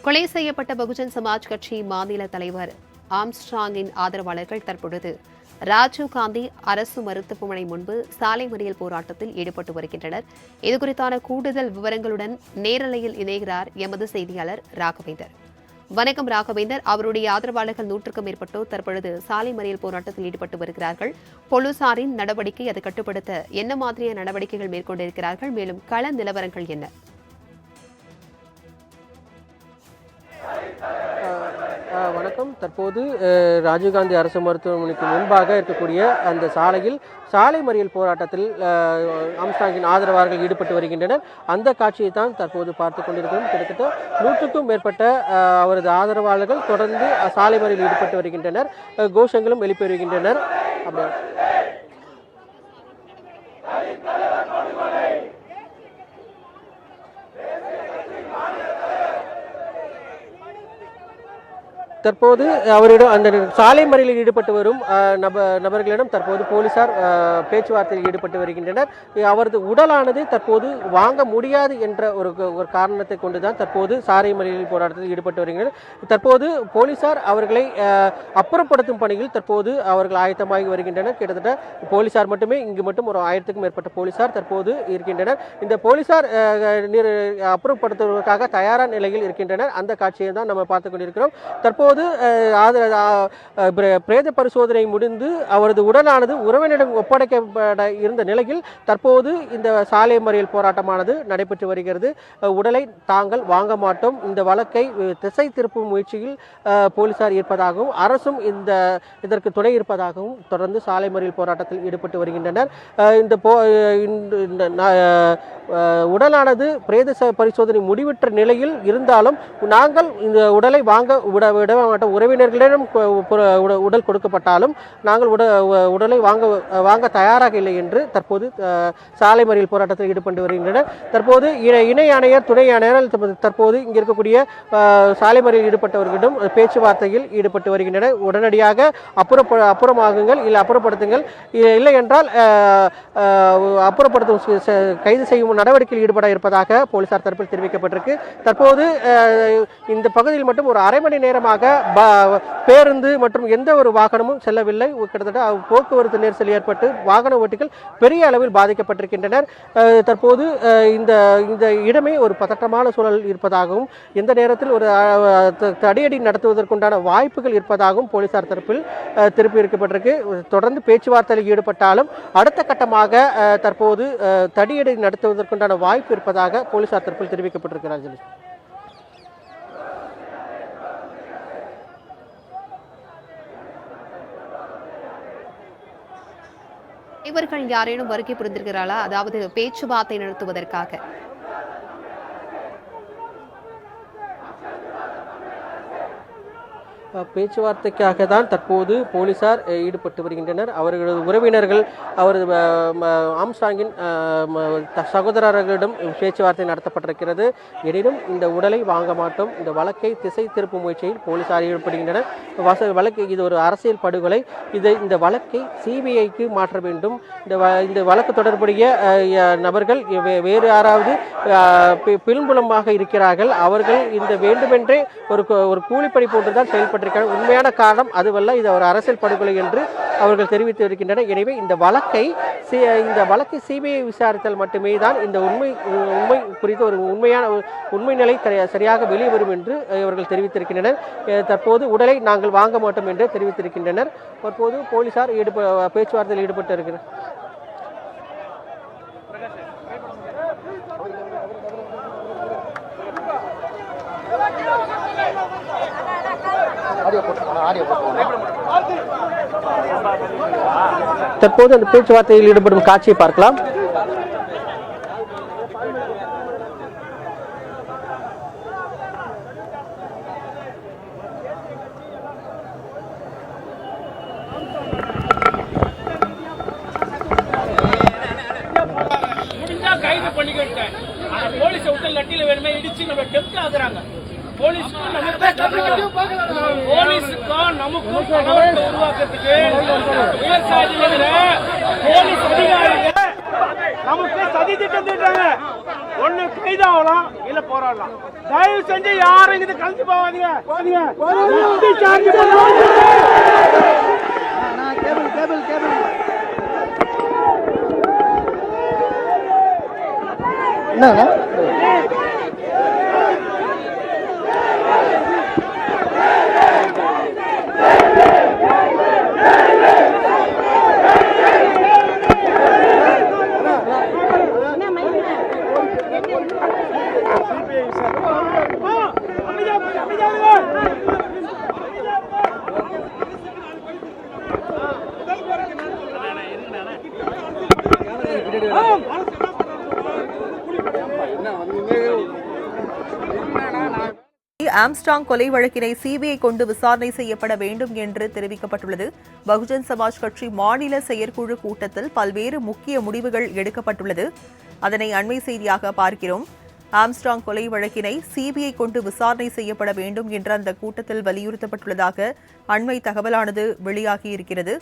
கொலை செய்யப்பட்ட பகுஜன் சமாஜ் கட்சி மாநில தலைவர் ஆம்ஸ்ட்ராங்கின் ஆதரவாளர்கள் தற்பொழுது ராஜீவ்காந்தி அரசு மருத்துவமனை முன்பு சாலை மறியல் போராட்டத்தில் ஈடுபட்டு வருகின்றனர். இதுகுறித்தான கூடுதல் விவரங்களுடன் நேரலையில் இணைகிறார் எமது செய்தியாளர் ராகவேந்தர். வணக்கம் ராகவேந்தர். அவருடைய ஆதரவாளர்கள் 100க்கும் மேற்பட்டோர் தற்பொழுது சாலை மறியல் போராட்டத்தில் ஈடுபட்டு வருகிறார்கள். போலீசாரின் நடவடிக்கை அதை கட்டுப்படுத்த என்ன மாதிரியான நடவடிக்கைகள் மேற்கொண்டிருக்கிறார்கள்? மேலும் கள நிலவரங்கள் என்ன? வணக்கம். தற்போது ராஜீவ்காந்தி அரசு மருத்துவமனைக்கு முன்பாக இருக்கக்கூடிய அந்த சாலையில் சாலை மறியல் போராட்டத்தில் ஆம்ஸ்ட்ராங்கின் ஆதரவாளர்கள் ஈடுபட்டு வருகின்றனர். அந்த காட்சியை தான் தற்போது பார்த்து கொண்டிருக்கிறோம். கிட்டத்தட்ட 100க்கும் மேற்பட்ட அவரது ஆதரவாளர்கள் தொடர்ந்து சாலை மறியலில் ஈடுபட்டு வருகின்றனர். கோஷங்களும் எழுப்பி வருகின்றனர். தற்போது அவரிடம் அந்த சாலை மறியலில் ஈடுபட்டு வரும் நபர்களிடம் தற்போது போலீசார் பேச்சுவார்த்தையில் ஈடுபட்டு வருகின்றனர். அவரது உடலானது தற்போது வாங்க முடியாது என்ற ஒரு காரணத்தை கொண்டுதான் தற்போது சாலை மறியல் போராட்டத்தில் ஈடுபட்டு வருகின்றனர். தற்போது போலீசார் அவர்களை அப்புறப்படுத்தும் பணியில் தற்போது அவர்கள் ஆயத்தமாகி வருகின்றனர். கிட்டத்தட்ட போலீசார் மட்டுமே இங்கு மட்டும் ஒரு 1000க்கும் மேற்பட்ட போலீசார் தற்போது இருக்கின்றனர். இந்த போலீசார் அப்புறப்படுத்துவதற்காக தயாரான நிலையில் இருக்கின்றனர். அந்த காட்சியை தான் நம்ம பார்த்துக் கொண்டிருக்கிறோம். தற்போது பிரேத பரிசோதனை முடிந்து அவரது உடலானது உறவினரிடம் ஒப்படைக்கப்பட இருந்த நிலையில் தற்போது இந்த சாலை மறியல் போராட்டமானது நடைபெற்று வருகிறது. உடலை தாங்கள் வாங்க மாட்டோம், இந்த வழக்கை திசை திருப்பும் முயற்சியில் போலீசார் இருப்பதாகவும் அரசும் இதற்கு துணை இருப்பதாகவும் தொடர்ந்து சாலை மறியல் போராட்டத்தில் ஈடுபட்டு வருகின்றனர். உடலானது பிரேத பரிசோதனை முடிவற்ற நிலையில் இருந்தாலும் நாங்கள் இந்த உடலை வாங்க விட மாட்டோம். உறவினர்களிடம் உடல் கொடுக்கப்பட்டாலும் நாங்கள் உடலை வாங்க தயாராக இல்லை என்று தற்போது சாலை மறியல் போராட்டத்தில் ஈடுபட்டு வருகின்றனர். தற்போது இணை ஆணையர், துணை ஆணையர் தற்போது இங்கே இருக்கக்கூடிய சாலை மறியல் ஈடுபட்டவர்களிடம் பேச்சுவார்த்தையில் ஈடுபட்டு வருகின்றனர். உடனடியாக அப்புறமாகுங்கள், இல்லை அப்புறப்படுத்துங்கள், இல்லை என்றால் அப்புறப்படுத்தும் கைது செய்யும் நடவடிக்கையில் ஈடுபட இருப்பதாக போலீசார் தரப்பில் தெரிவிக்கப்பட்டிருக்கு. தற்போது இந்த பகுதியில் மட்டும் ஒரு அரை மணி நேரமாக பேருந்து மற்றும் எந்த ஒரு வாகனமும் செல்லவில்லை. கிட்டத்தட்ட போக்குவரத்து நெரிசல் ஏற்பட்டு வாகன ஓட்டிகள் பெரிய அளவில் பாதிக்கப்பட்டிருக்கின்றனர். தற்போது இந்த இடமே ஒரு பதற்றமான சூழல் இருப்பதாகவும் எந்த நேரத்தில் ஒரு தடியடி நடத்துவதற்குண்டான வாய்ப்புகள் இருப்பதாகவும் போலீசார் தரப்பில் திருப்பி இருக்கப்பட்டிருக்கு. தொடர்ந்து பேச்சுவார்த்தையில் ஈடுபட்டாலும் அடுத்த கட்டமாக தற்போது தடியடி நடத்துவதற்குண்டான வாய்ப்பு இருப்பதாக போலீசார் தரப்பில் தெரிவிக்கப்பட்டிருக்கிறார்கள். இவர்கள் யாரேனும் வருகை புரிந்திருக்கிறார்களா? அதாவது பேச்சுவார்த்தை நடத்துவதற்காக பேச்சுவார்த்தைக்காக தான் தற்போது போலீசார் ஈடுபட்டு வருகின்றனர். அவர்களது உறவினர்கள் அவரது ஆம்ஸ்ட்ராங்கின் சகோதரர்களிடம் பேச்சுவார்த்தை நடத்தப்பட்டிருக்கிறது. எனினும் இந்த உடலை வாங்க மாட்டோம், இந்த வழக்கை திசை திருப்பும் முயற்சியில் போலீசார் ஈடுபடுகின்றனர். வழக்கு இது ஒரு அரசியல் படுகொலை, இந்த வழக்கை சிபிஐக்கு மாற்ற வேண்டும். இந்த வழக்கு தொடர்புடைய நபர்கள் வேறு யாராவது பின்புலமாக இருக்கிறார்கள், அவர்கள் இந்த வேண்டுமென்றே ஒரு கூலிப்படை போன்றுதான் செயல்பட்டு உண்மையான காரணம் அதுவல்ல, இது ஒரு அரசியல் படுகொலை என்று அவர்கள் தெரிவித்து இருக்கின்றனர். எனவே இந்த வழக்கை சிபிஐ விசாரித்தால் மட்டுமே தான் இந்த உண்மை குறித்த ஒரு உண்மை நிலை சரியாக வெளிவரும் என்று இவர்கள் தெரிவித்திருக்கின்றனர். தற்போது உடலை நாங்கள் வாங்க மாட்டோம் என்று தெரிவித்திருக்கின்றனர். தற்போது போலீசார் பேச்சுவார்த்தையில் ஈடுபட்டு இருக்கிறார். தற்போது அந்த பேச்சுவார்த்தையில் ஈடுபடும் காட்சியை பார்க்கலாம். கைது பண்ணிக்கிட்டேன். போலீஸ் விட்டு லட்டியில வேணுமே இடிச்சு நம்ம டெப்ட் ஆகுறாங்க. போலீஸுக்கும் நமக்கும் கலவரத்தை உருவாக்குறதுக்கு போலீஸ் அதிகாரிகள் நமக்கு சதி திட்டம் தீட்டாங்க. ஒண்ணு கைதாகலாம் இல்ல போராடலாம். தயவு செஞ்சு யாரும் இங்க கலந்து போவாதீங்க. ஆம்ஸ்ட்ராங் கொலை வழக்கினை சிபிஐ கொண்டு விசாரணை செய்யப்பட வேண்டும் என்று தெரிவிக்கப்பட்டுள்ளது. பகுஜன் சமாஜ் கட்சி மாநில செயற்குழு கூட்டத்தில் பல்வேறு முக்கிய முடிவுகள் எடுக்கப்பட்டுள்ளது. அதனை அண்மை செய்தியாக பார்க்கிறோம். ஆம்ஸ்ட்ராங் கொலை வழக்கினை சிபிஐ கொண்டு விசாரணை செய்யப்பட வேண்டும் என்ற அந்த கூட்டத்தில் வலியுறுத்தப்பட்டுள்ளதாக அண்மை தகவலானது வெளியாகியிருக்கிறது.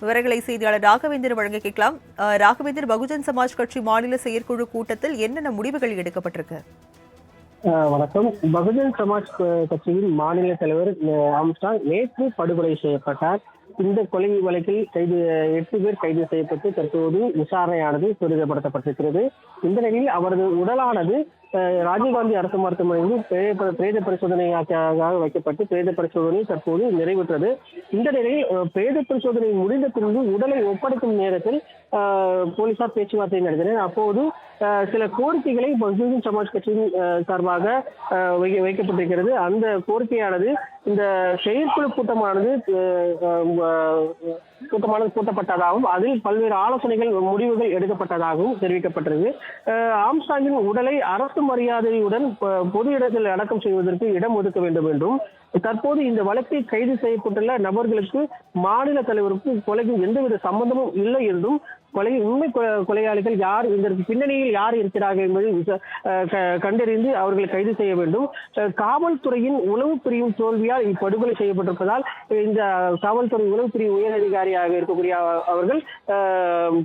விவரங்களை செய்தியாளர் ராகவேந்தர் வழங்க கேட்கலாம். ராகவேந்தர், பகுஜன் சமாஜ் கட்சி மாநில செயற்குழு கூட்டத்தில் என்னென்ன முடிவுகள் எடுக்கப்பட்டிருக்கு? வணக்கம். பகுஜன் சமாஜ் கட்சியின் மாநில தலைவர் ஆம்ஸ்ட்ராங் நேற்று படுகொலை செய்யப்பட்டார். இந்த கொலை வழக்கில் 8 பேர் கைது செய்யப்பட்டு தற்போது விசாரணையானது துரிதப்படுத்தப்பட்டிருக்கிறது. இந்த நிலையில் அவரது உடலானது ராஜீவ்காந்தி அரசு மருத்துவமனையில் பிரேத பரிசோதனையாக வைக்கப்பட்டு பிரேத பரிசோதனை தற்போது நிறைவுற்றது. இந்த நிலையில் பிரேத பரிசோதனை முடிந்த பின்பு உடலை ஒப்படைக்கும் நேரத்தில் போலீசார் பேச்சுவார்த்தை நடத்தினர். அப்போது சில கோரிக்கைகளை பகுஜன் சமாஜ் கட்சியின் சார்பாக வைக்கப்பட்டிருக்கிறது. அந்த கோரிக்கையானது இந்த செயற்குழு கூட்டமானது கூட்டப்பட்டதாகவும் அதில் பல்வேறு ஆலோசனைகள் முடிவுகள் எடுக்கப்பட்டதாகவும் தெரிவிக்கப்பட்டது. ஆம்ஸ்ட்ராங்கின் உடலை அரசு மரியாதையுடன் பொது இடத்தில் அடக்கம் செய்வதற்கு இடம் ஒதுக்க வேண்டும் என்றும், தற்போது இந்த வழக்கில் கைது செய்யப்பட்டுள்ள நபர்களுக்கு மாநில தலைவருக்கு கொலைக்கு எந்தவித சம்பந்தமும் இல்லை என்றும், உண்மை கொலையாளிகள் யார், இதற்கு பின்னணியில் யார் இருக்கிறார்கள் என்பதை கண்டறிந்து அவர்களை கைது செய்ய வேண்டும். காவல்துறையின் உளவு பிரிவு தோல்வியால் இப்படுகொலை செய்யப்பட்டிருப்பதால் இந்த காவல்துறை உளவு பிரிவு உயரதிகாரியாக இருக்கக்கூடிய அவர்கள்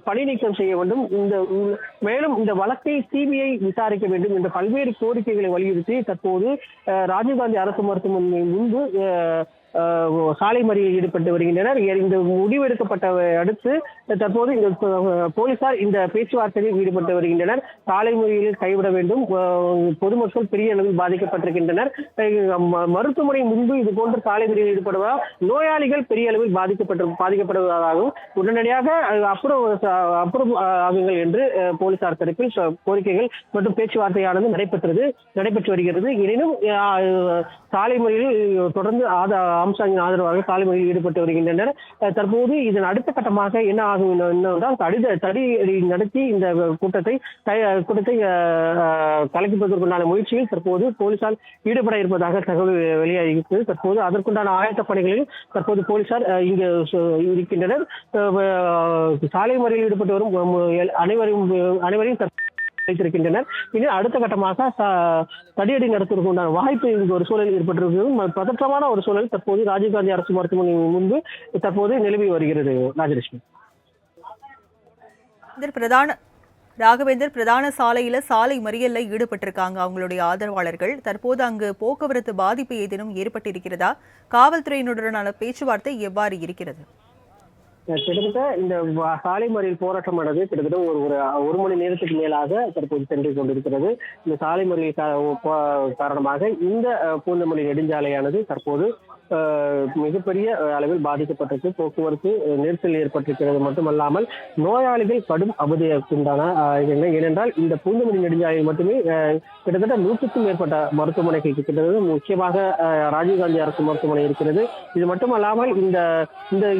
பணி நீக்கம் செய்ய வேண்டும். மேலும் இந்த வழக்கை சிபிஐ விசாரிக்க வேண்டும் என்ற பல்வேறு கோரிக்கைகளை வலியுறுத்தி தற்போது ராஜீவ்காந்தி அரசு மருத்துவமனை முன்பு சாலை மறியலில் ஈடுபட்டு வருகின்றனர். இந்த முடிவு எடுக்கப்பட்ட அடுத்து தற்போது இந்த போலீசார் இந்த பேச்சுவார்த்தையில் ஈடுபட்டு வருகின்றனர். சாலை மறியலில் கைவிட வேண்டும். பொதுமக்கள் பெரிய அளவில் பாதிக்கப்பட்டிருக்கின்றனர். மருத்துவமனை முன்பு இது போன்ற சாலை மறியலில் ஈடுபடுவதால் நோயாளிகள் பெரிய அளவில் பாதிக்கப்படுவதாகவும் உடனடியாக அப்புறம் ஆகுங்கள் என்று போலீசார் தரப்பில் கோரிக்கைகள் மற்றும் பேச்சுவார்த்தையானது நடைபெற்று வருகிறது. எனினும் சாலை மறியலில் தொடர்ந்து ஆம்ஸ்ட்ராங்கின் ஆதரவாக சாலை மறியலில் ஈடுபட்டு வருகின்றனர். தற்போது இதன் அடுத்த கட்டமாக என்ன ஆகும் என்னவென்றால் தடியடி நடத்தி இந்த கூட்டத்தை கலைப்பதற்குண்டான முயற்சியில் தற்போது போலீசார் ஈடுபட இருப்பதாக தகவல் வெளியாகிறது. தற்போது அதற்குண்டான ஆயத்த பணிகளில் தற்போது போலீசார் இங்கு இருக்கின்றனர். சாலை மறியலில் ஈடுபட்டு வரும் அனைவரையும் வைத்திருக்கின்றனர். இனி அடுத்த கட்டமாக தடியடி நடத்துவதற்குண்டான வாய்ப்பு இங்கு ஒரு சூழல் ஏற்பட்டிருக்கிறது. பதற்றமான ஒரு சூழல் தற்போது ராஜீவ்காந்தி அரசு மருத்துவமனை முன்பு தற்போது நிலவி வருகிறது. ராஜலட்சுமி. ராகவேந்தர், பிரதான சாலையில சாலை மறியல்ல ஈடுபட்டிருக்காங்க அவங்களுடைய ஆதரவாளர்கள். தற்போது அங்கு போக்குவரத்து பாதிப்பு ஏதேனும் ஏற்பட்டிருக்கிறதா? காவல்துறையினுடனான பேச்சுவார்த்தை எவ்வாறு இருக்கிறது? கிட்டத்தட்ட இந்த சாலை மறியல் போராட்டமானது கிட்டத்தட்ட ஒரு மணி நேரத்துக்கு மேலாக தற்போது சென்று கொண்டிருக்கிறது. இந்த சாலை மறியல் காரணமாக இந்த பூந்தமல்லி நெடுஞ்சாலையானது தற்போது மிகப்பெரிய அளவில் பாதிக்கப்பட்டிருக்கு. போக்குவரத்து நெரிசல் ஏற்பட்டிருக்கிறது மட்டுமல்லாமல் நோயாளிகள் கடும் அவதிக்குண்டான ஏனென்றால் இந்த பூந்தமல்லி நெடுஞ்சாலையில் மட்டுமே கிட்டத்தட்ட 100க்கும் மேற்பட்ட மருத்துவமனைகள் இருக்கிறது. முக்கியமாக ராஜீவ்காந்தி அரசு மருத்துவமனை இருக்கிறது. இது மட்டுமல்லாமல்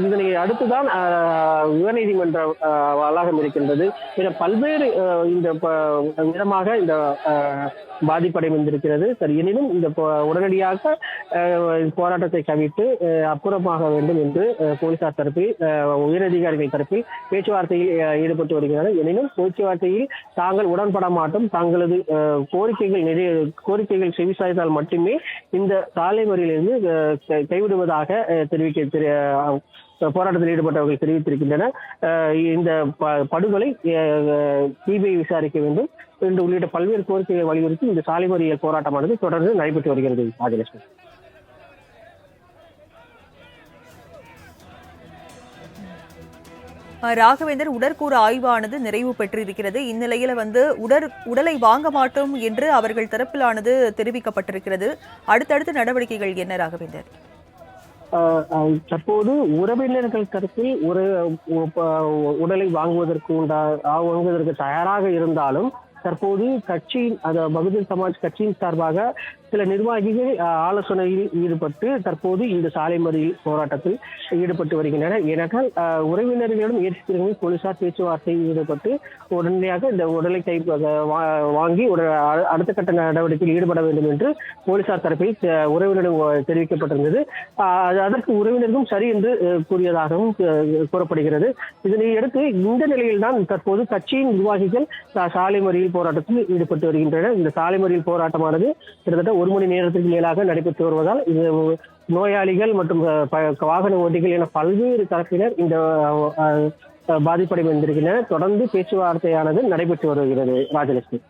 இதனை அடுத்துதான் உயர்நீதிமன்ற வளாகம் இருக்கின்றது. பல்வேறு இந்த விதமாக இந்த பாதிப்படைந்திருக்கிறது. சரி, எனினும் இந்த உடனடியாக போராட்டத்தை பேச்சுவார்த்தை கவிட்டு அப்புறமாக வேண்டும் என்று போலீசார் தரப்பில் உயரதிகாரிகள் தரப்பில் பேச்சுவார்த்தையில் ஈடுபட்டு வருகிறார்கள். எனினும் பேச்சுவார்த்தையில் தாங்கள் உடன்பட மாட்டோம், தங்களது கோரிக்கைகள் செவிசாய்த்தால் மட்டுமே இந்த சாலை மறியலிருந்து கைவிடுவதாக போராட்டத்தில் ஈடுபட்டவர்கள் தெரிவித்திருக்கின்றனர். இந்த படுகொலை சிபிஐ விசாரிக்க வேண்டும் என்று உள்ளிட்ட பல்வேறு கோரிக்கைகளை வலியுறுத்தி இந்த சாலை மறியல் போராட்டமானது தொடர்ந்து நடைபெற்று வருகிறது. ராஜலட்சுமி. ராகவேந்தர், உடற்கூறு ஆய்வானது நிறைவு பெற்றிருக்கிறது. இந்நிலையில உடலை வாங்க மாட்டோம் என்று அவர்கள் தரப்பிலானது தெரிவிக்கப்பட்டிருக்கிறது. அடுத்தடுத்த நடவடிக்கைகள் என்ன ராகவேந்தர்? தற்போது உறவினர்கள் தரப்பில் உடலை வாங்குவதற்கு தயாராக இருந்தாலும் தற்போது கட்சியின் பகுஜன் சமாஜ் கட்சியின் சார்பாக சில நிர்வாகிகள் ஆலோசனையில் ஈடுபட்டு தற்போது இந்த சாலை மறியல் போராட்டத்தில் ஈடுபட்டு வருகின்றனர். ஏனென்றால் உறவினர்களிடம் ஏற்கனவே போலீசார் பேச்சுவார்த்தையில் ஈடுபட்டு உடனடியாக இந்த உடலை வாங்கி அடுத்த கட்ட நடவடிக்கையில் ஈடுபட வேண்டும் என்று போலீசார் தரப்பில் உறவினரிடம் தெரிவிக்கப்பட்டிருந்தது. அதற்கு உறவினர்களும் சரி என்று கூறியதாகவும் கூறப்படுகிறது. இதனை அடுத்து இந்த நிலையில்தான் தற்போது கட்சியின் நிர்வாகிகள் சாலை மறியல் போராட்டத்தில் ஈடுபட்டு வருகின்றனர். இந்த சாலை மறியல் போராட்டமானது கிட்டத்தட்ட 1 மணி நேரத்திற்கு மேலாக நடைபெற்று வருவதால் இது நோயாளிகள் மற்றும் வாகன ஓட்டிகள் என பல்வேறு தரப்பினர் இந்த பாதிப்படைந்திருக்கின்றனர். தொடர்ந்து பேச்சுவார்த்தையானது நடைபெற்று வருகிறது. ராஜலட்சுமி.